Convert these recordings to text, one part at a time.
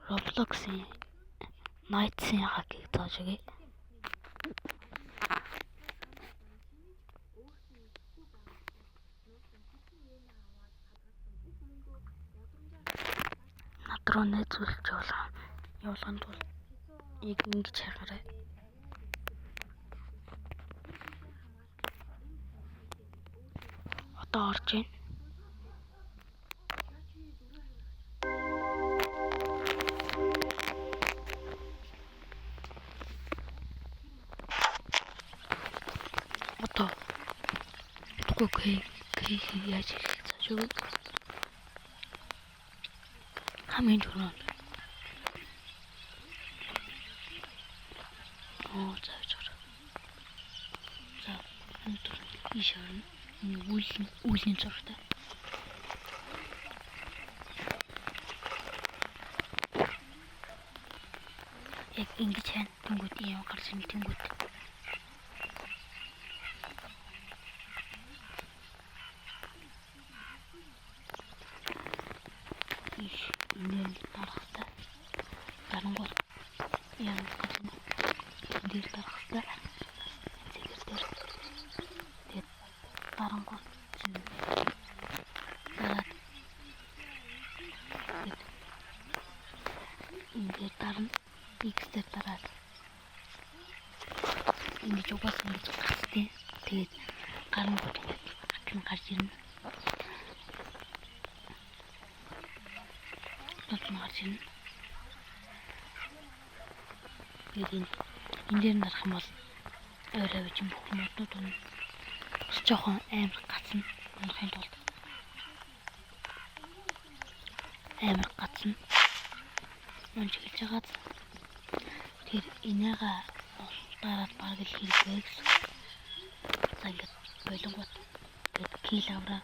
Roblox-ийн Night-ийн хакийг зааж өгье. Над руу найзуулж явуулгын тулд ингэж хайгаарай. Одоо орж ийн. Одоо бүгд яаж хийх зааж өгье. Хамгийн түрүүнд зааж өгье. За өнөөдөр ийш орно. Үүлийн зурагтай. Яг ингэж хань тэнгууд юм гарч ирнэ тэнгууд. Ингээл дарахтай. Дарангуул яа гэсэн дээр дарахтай. Зэгэр дээр. Тэгээд дарангуул дараад ингээд дарна. X-дээр дараад ингэж угаас ингэж гарчтэй. Тэгээд гарангуул ингээд гарч ирнэ. Гарч ирнэ. Тэгээд энэ дээр нарах юм бол ойроо бич бүх моднууд нь жоохон амар гацна. Унахын тулд амар гацна. Унж хэлж байгаа. Тэр энийгээ дараад баг л хийлгээ гэсэн. За ингээд болонгууд тэгээд кил авраа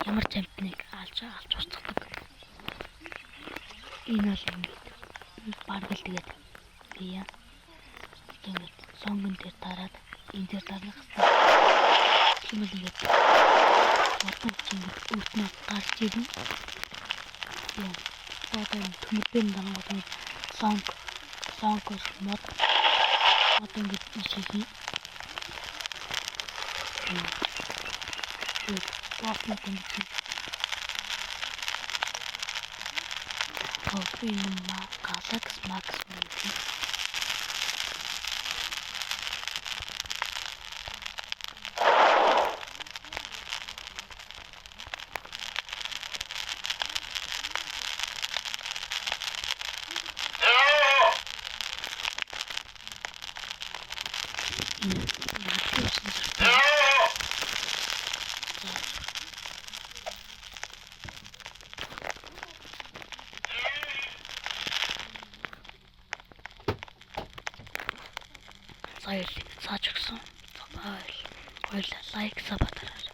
ямар чампныг алж устгадаг. Энэ бол ингээд баг л тэгээд яа. Тэгээд сонгон дээр дараад энэ дээр дарах хэрэгтэй. Хэмэл ингээд модон чинь өвтнөө гарч ирнэ. Яа. Одоо төмөрдөө дарангууд сонгос мод ингээд ичээхий. Тэгээд ласнаа тэмцэн. Офинма Galax Max мөн. Зайл зааж өгсөн. Баярлалаа. Лайк сабатараа.